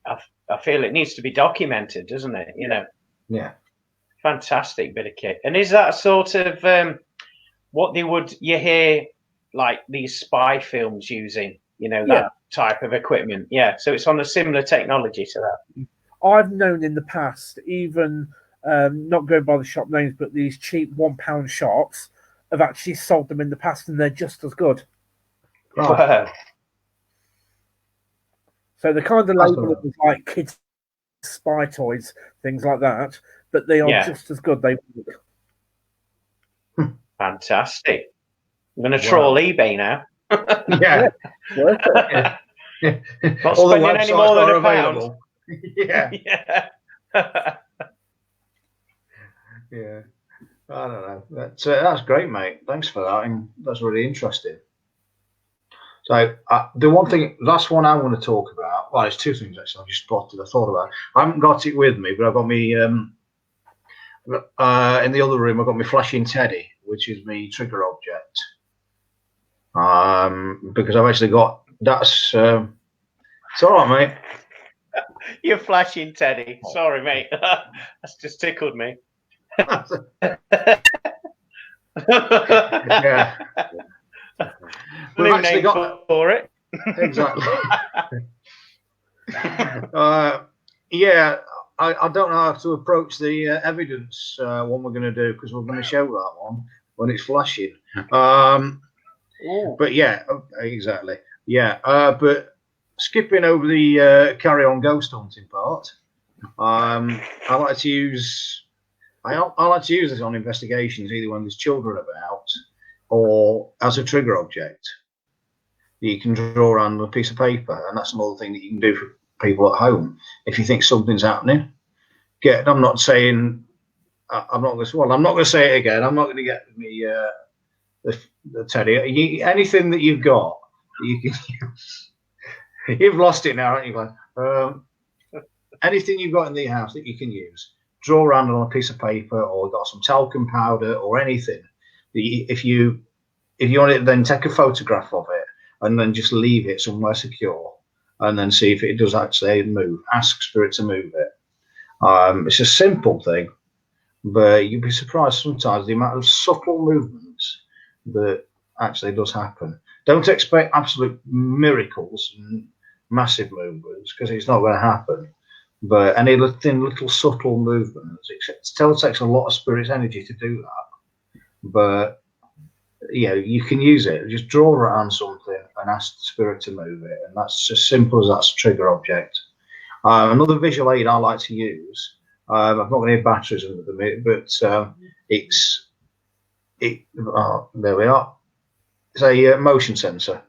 I feel it needs to be documented, doesn't it? You know. Yeah. Fantastic bit of kit. And is that sort of what you hear like these spy films using? You know, that type of equipment. Yeah. So it's on a similar technology to that. I've known in the past, even not going by the shop names, but these cheap £1 shops have actually sold them in the past, and they're just as good. Wow. So the kind of label is like kids' spy toys, things like that, but they are just as good. They work. Fantastic. I'm going to troll eBay now. Yeah. Worth it. Not spending any more than £1. Yeah. Yeah. Yeah. I don't know. That's great, mate. Thanks for that. And that's really interesting. So the last one I want to talk about. Well, there's two things actually. I just thought about. I haven't got it with me, but I've got me in the other room. I've got my flashing teddy, which is my trigger object. Because I've actually got that's. It's all right, mate. You're flashing teddy. Sorry, mate. That's just tickled me. Yeah. We've actually got for it. Exactly. Yeah, I don't know how to approach the evidence one we're going to do, because we're going to show that one when it's flashing. But yeah, exactly. Yeah, but skipping over the carry on ghost hunting part, I like to use this on investigations, either when there's children about or as a trigger object. You can draw around a piece of paper, and that's another thing that you can do for people at home. If you think something's happening, I'm not going to say it again. I'm not going to get me the teddy. Anything that you've got that you can use. You've lost it now, haven't you, Glenn? Anything you've got in the house that you can use, draw around on a piece of paper, or got some talcum powder or anything. If you want it, then take a photograph of it and then just leave it somewhere secure, and then see if it does actually move. Ask spirit to move it. It's a simple thing, but you'd be surprised sometimes the amount of subtle movements that actually does happen. Don't expect absolute miracles and massive movements, because it's not going to happen. But any little subtle movements, it still takes a lot of spirit's energy to do that. But you can use it. Just draw around something and ask the spirit to move it, and that's as simple as that's a trigger object. Another visual aid I like to use. I've not got any batteries in the minute, but there we are. It's a motion sensor.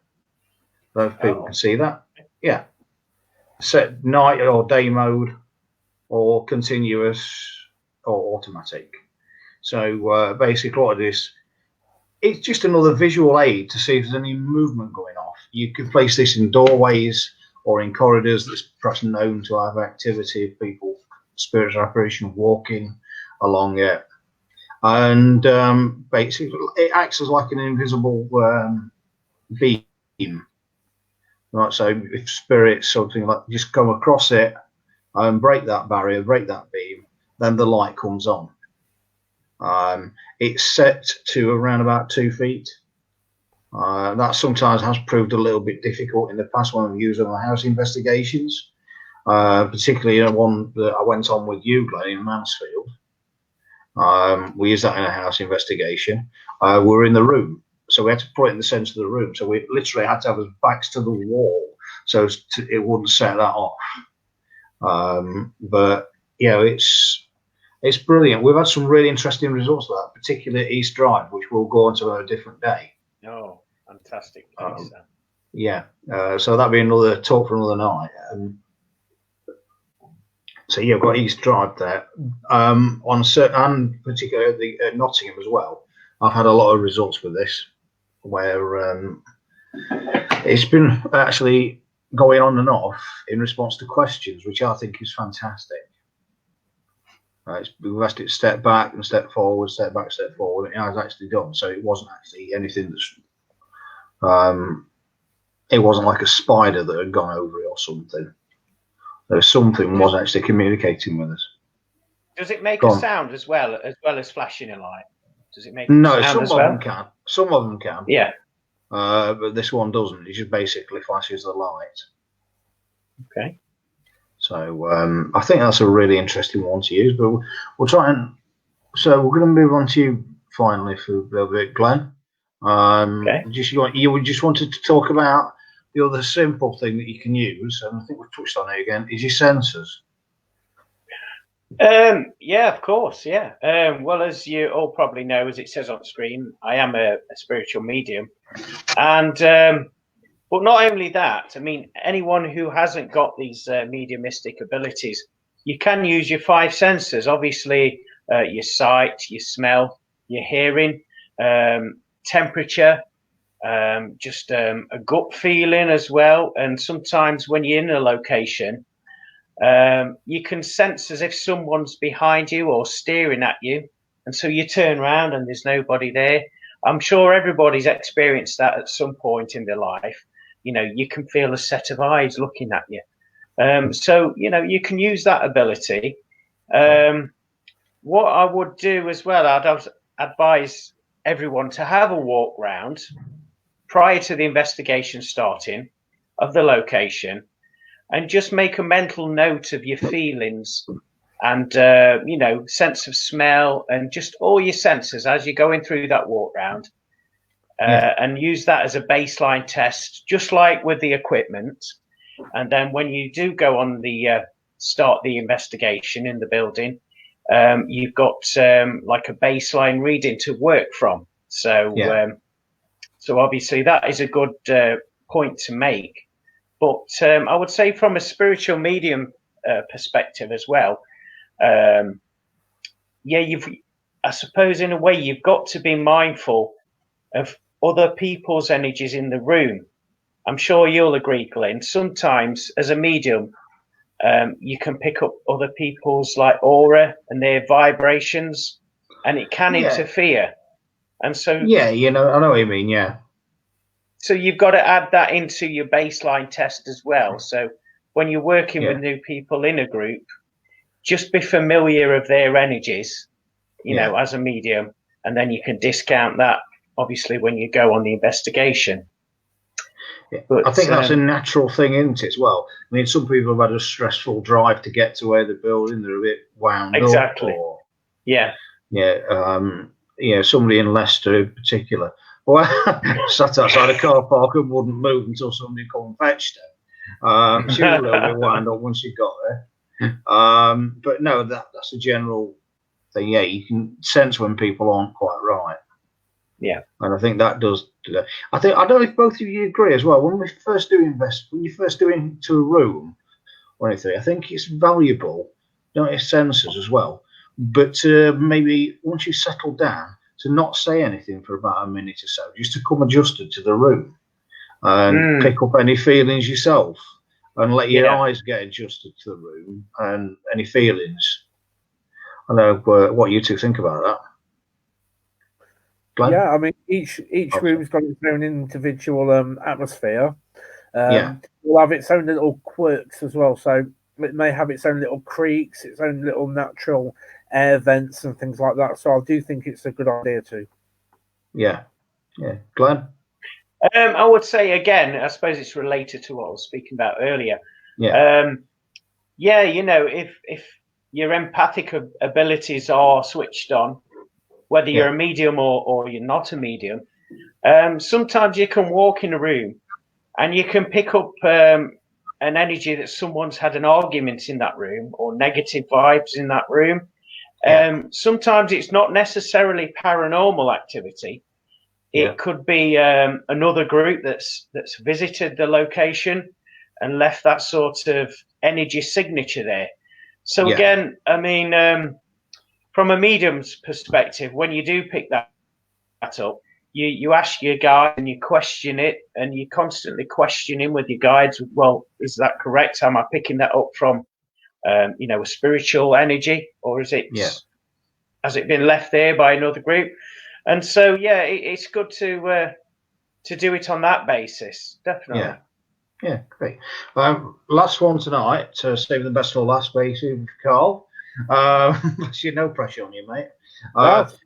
If people can see that. Yeah. Set night or day mode, or continuous, or automatic. So basically what it is, it's just another visual aid to see if there's any movement going off. You can place this in doorways or in corridors that's perhaps known to have activity of people, spirits or apparition walking along it. And basically it acts as like an invisible beam. Right, so if spirits something like just come across it and break that barrier, break that beam, then the light comes on. It's set to around about 2 feet. That sometimes has proved a little bit difficult in the past when I've used it on house investigations, particularly one that I went on with you, Glenn, in Mansfield. We used that in a house investigation. We were in the room, so we had to put it in the centre of the room. So we literally had to have our backs to the wall so it wouldn't set that off. But it's brilliant. We've had some really interesting results of that, particularly at East Drive, which we'll go on to on a different day. Oh, fantastic. So that'll be another talk for another night. So yeah, I've got East Drive there. On certain, and particularly at Nottingham as well, I've had a lot of results with this, where it's been actually going on and off in response to questions, which I think is fantastic. We've asked it to step back and step forward, step back, step forward. It has actually done. So it wasn't actually anything that's. It wasn't like a spider that had gone over it or something. Something was actually communicating with us. Does it make a sound as well as flashing a light? Does it make no? A sound Some as of well? them can. Some of them can. Yeah. But this one doesn't. It just basically flashes the light. Okay. So I think that's a really interesting one to use. But we'll try and. So we're going to move on to you finally for a little bit, Glenn. Okay. You just wanted to talk about the other simple thing that you can use, and I think we've touched on it again, is your sensors. Yeah, of course. Yeah. Well, as you all probably know, as it says on screen, I am a spiritual medium, and but not only that. I mean, anyone who hasn't got these mediumistic abilities, you can use your 5 senses. Obviously, your sight, your smell, your hearing, temperature, just a gut feeling as well. And sometimes when you're in a location, you can sense as if someone's behind you or steering at you, and so you turn around and there's nobody there. I'm sure everybody's experienced that at some point in their life. You know, you can feel a set of eyes looking at you. So, you know, you can use that ability. What I would do as well, I'd advise everyone to have a walk round prior to the investigation starting of the location, and just make a mental note of your feelings and, you know, sense of smell and just all your senses as you're going through that walk round, and use that as a baseline test, just like with the equipment. And then when you do go on the start the investigation in the building, you've got like a baseline reading to work from. So, so obviously that is a good point to make. But I would say from a spiritual medium perspective as well, I suppose in a way you've got to be mindful of other people's energies in the room. I'm sure you'll agree, Glynn. Sometimes as a medium, you can pick up other people's like aura and their vibrations, and it can interfere. And so, you know, I know what you mean. Yeah. So you've got to add that into your baseline test as well. So when you're working with new people in a group, just be familiar of their energies, you know, as a medium, and then you can discount that obviously when you go on the investigation. Yeah. But I think that's a natural thing, isn't it, as well? I mean, some people have had a stressful drive to get to where they're building. They're a bit wound up. Or, somebody in Leicester in particular. Well, sat outside a car park and wouldn't move until somebody come and fetched her. She was a little bit wound up when she got there. But no, that's a general thing. Yeah, you can sense when people aren't quite right. Yeah, and I think that does. I don't know if both of you agree as well. When you first do into a room or anything, I think it's valuable. Don't have sensors as well, but maybe once you settle down, to not say anything for about a minute or so, just to come adjusted to the room and pick up any feelings yourself and let your eyes get adjusted to the room and any feelings. I know what you two think about that. Glenn? Yeah, I mean, each room's got its own individual atmosphere. It'll have its own little quirks as well. So it may have its own little creaks, its own little natural air vents and things like that. So I do think it's a good idea too. Yeah. Glenn? I would say again, I suppose it's related to what I was speaking about earlier. You know, if your empathic abilities are switched on, whether you're a medium or you're not a medium, sometimes you can walk in a room and you can pick up an energy that someone's had an argument in that room or negative vibes in that room. Sometimes it's not necessarily paranormal activity. It could be another group that's visited the location and left that sort of energy signature there. So again, I mean, from a medium's perspective, when you do pick that up, you ask your guide and you question it, and you constantly questioning with your guides. Well, is that correct? Am I picking that up from a spiritual energy, or is it has it been left there by another group? And so it's good to do it on that basis, definitely. Yeah, great. Last one tonight, saving the best for last, basically, Carl. No pressure on you, mate.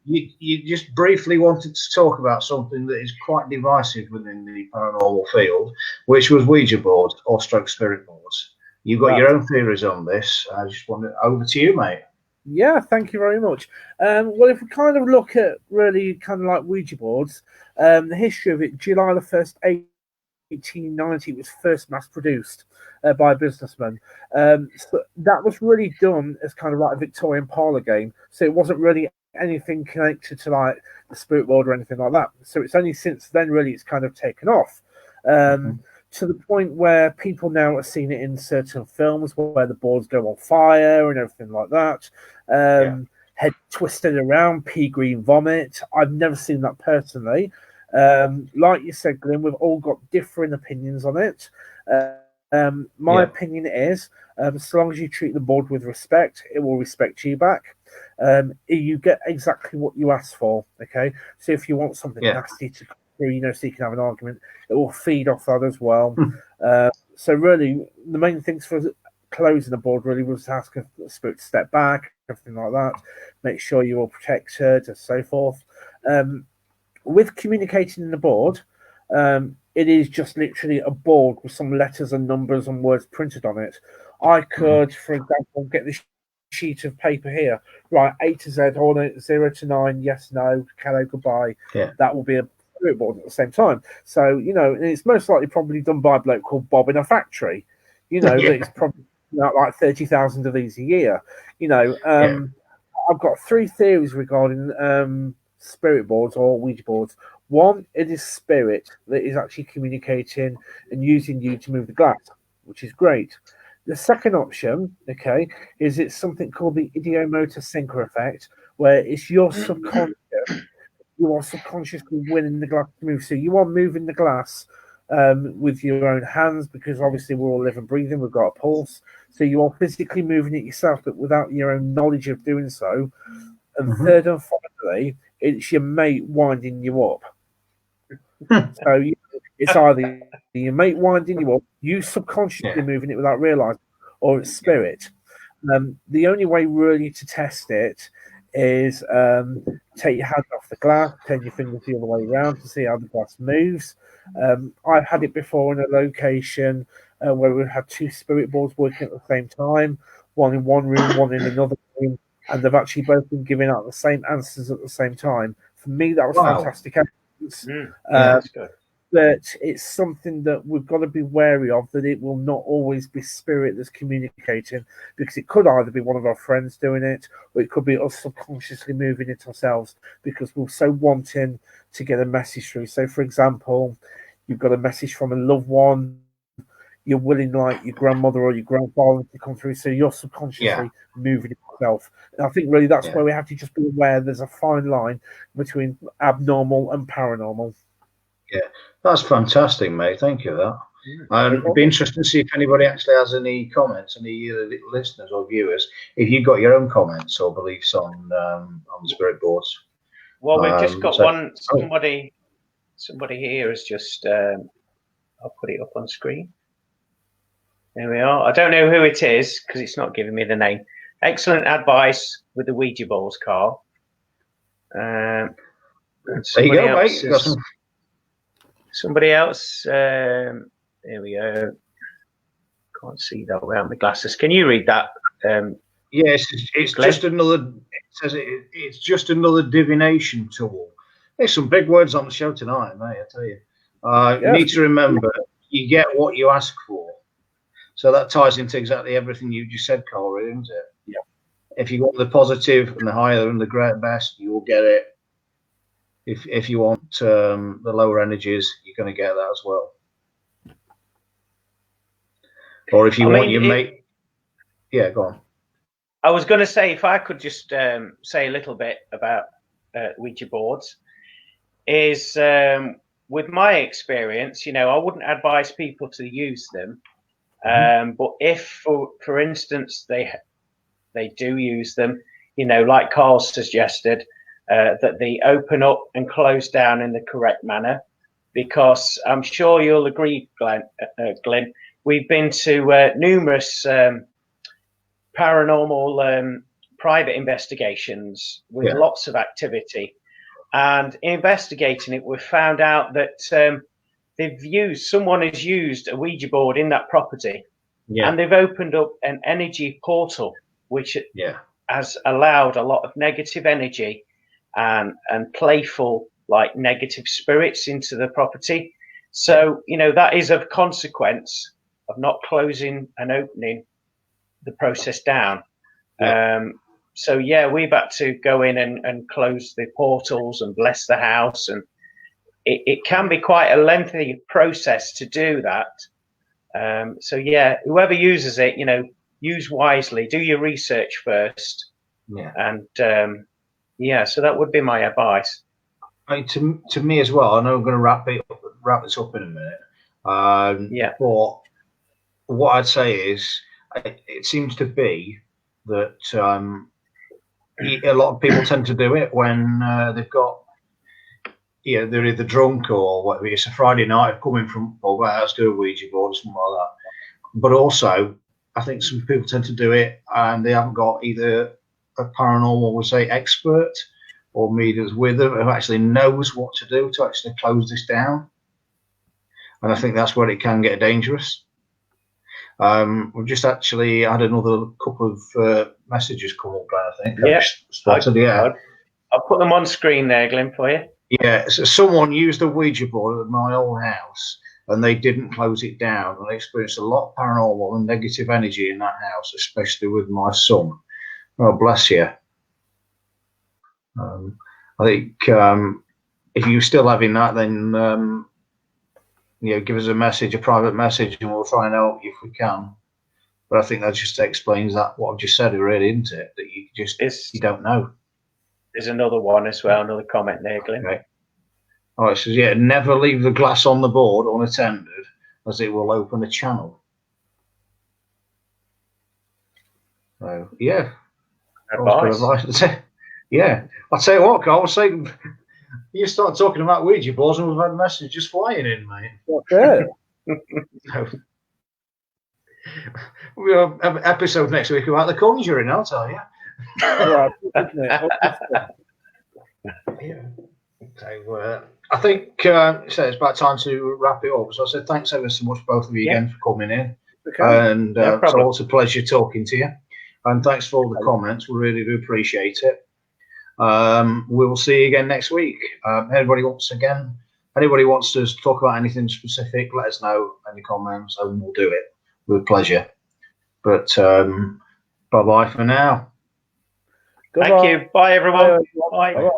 You just briefly wanted to talk about something that is quite divisive within the paranormal field, which was Ouija boards or stroke spirit boards. You've got your own theories on this. I just want it over to you, mate. Yeah, thank you very much. Well, if we kind of look at really kind of like Ouija boards, the history of it, July the 1st, 1890 was first mass produced by a businessman. So that was really done as kind of like a Victorian parlour game. So it wasn't really anything connected to like the spirit world or anything like that. So it's only since then really it's kind of taken off. To the point where people now are seeing it in certain films where the boards go on fire and everything like that. Head twisted around, pea green vomit. I've never seen that personally. Like you said, Glynn, we've all got different opinions on it. My opinion is, so long as you treat the board with respect, it will respect you back. You get exactly what you ask for. Okay, so if you want something nasty to come through, so you can have an argument, it will feed off that as well. So really, the main things for closing the board really was to ask the spirit to step back, everything like that. Make sure you're all protected and so forth. With communicating in the board, it is just literally a board with some letters and numbers and words printed on it. I could, for example, get this sheet of paper here, right, A to Z, all 0 to 9, yes, no, hello, goodbye. That will be a spirit board at the same time. So, and it's most likely probably done by a bloke called Bob in a factory. That it's probably like 30,000 of these a year. I've got 3 theories regarding spirit boards or Ouija boards. One, it is spirit that is actually communicating and using you to move the glass, which is great. The second option, is it's something called the idiomotor synchro effect, where it's your subconscious. You are subconsciously willing the glass to move. So you are moving the glass with your own hands, because obviously we're all living, breathing. We've got a pulse. So you are physically moving it yourself, but without your own knowledge of doing so. And third and finally, it's your mate winding you up. So it's either your mate winding you up, you subconsciously moving it without realizing, or it's spirit. The only way really to test it is take your hand off the glass, turn your fingers the other way around to see how the glass moves. I've had it before in a location where we had 2 spirit boards working at the same time, one in one room, one in another room, and they've actually both been giving out the same answers at the same time. For me, that was fantastic evidence. That's good. But it's something that we've got to be wary of, that it will not always be spirit that's communicating, because it could either be one of our friends doing it, or it could be us subconsciously moving it ourselves because we're so wanting to get a message through. So, for example, you've got a message from a loved one, you're willing, like your grandmother or your grandfather, to come through, so you're subconsciously moving it yourself. And I think really that's where we have to just be aware there's a fine line between abnormal and paranormal. Yeah, that's fantastic, mate. Thank you for that. It'd be interesting to see if anybody actually has any comments, any listeners or viewers, if you've got your own comments or beliefs on spirit boards. Well, we've just got one. Somebody here has just. I'll put it up on screen. There we are. I don't know who it is because it's not giving me the name. Excellent advice with the Ouija boards, Carl. There you go, mate. Somebody else. There we go. Can't see that without my glasses. Can you read that? Yes, it's just another. It says it's just another divination tool. There's some big words on the show tonight, mate. I tell you. You need to remember, you get what you ask for. So that ties into exactly everything you just said, Carl, really, isn't it? Yeah. If you want the positive and the higher and the great best, you will get it. If you want the lower energies, you're going to get that as well. Or if you want your mate, go on. I was going to say, if I could just say a little bit about Ouija boards, is with my experience, I wouldn't advise people to use them But if, for instance, they do use them, like Carl suggested, that they open up and close down in the correct manner, because I'm sure you'll agree, Glynn, we've been to numerous paranormal private investigations with lots of activity, and investigating it, we've found out that someone has used a Ouija board in that property, and they've opened up an energy portal, which has allowed a lot of negative energy and playful, like, negative spirits into the property. So, that is of consequence of not closing and opening the process down. So we've had to go in and close the portals and bless the house, and it can be quite a lengthy process to do that. So whoever uses it, use wisely, do your research first. And so that would be my advice. I mean, to me as well, I know I'm going to wrap this up in a minute. But what I'd say is, it seems to be that a lot of people tend to do it when they've got, they're either drunk or whatever. It's a Friday night, coming from, let's do a Ouija board or something like that. But also, I think some people tend to do it and they haven't got either a paranormal, we'll say, expert or mediums with them who actually knows what to do to actually close this down. And I think that's where it can get dangerous. We've just actually had another couple of messages come up, I think. I'll put them on screen there, Glynn, for you. Yeah, so someone used a Ouija board at my old house and they didn't close it down, and they experienced a lot of paranormal and negative energy in that house, especially with my son. Oh, bless you. I think if you're still having that, then give us a private message, and we'll try and help you if we can. But I think that just explains that what I've just said, really, isn't it? That you don't know. There's another one as well, another comment there, Glynn. Okay. All right, so never leave the glass on the board unattended, as it will open a channel. So advice. I'll tell you what, Carl, I was saying, you start talking about Ouija boards and we've had messages flying in, mate. Okay. We'll have an episode next week about the Conjuring, I'll tell you. So, I think it's about time to wrap it up. So I said thanks ever so much, both of you, again, for coming in. And so it's a pleasure talking to you. And thanks for all the comments. We really do appreciate it. We will see you again next week. Anybody wants to talk about anything specific, let us know in the comments and we'll do it with pleasure. But bye-bye for now. Thank you. Bye, everyone. Bye. Bye.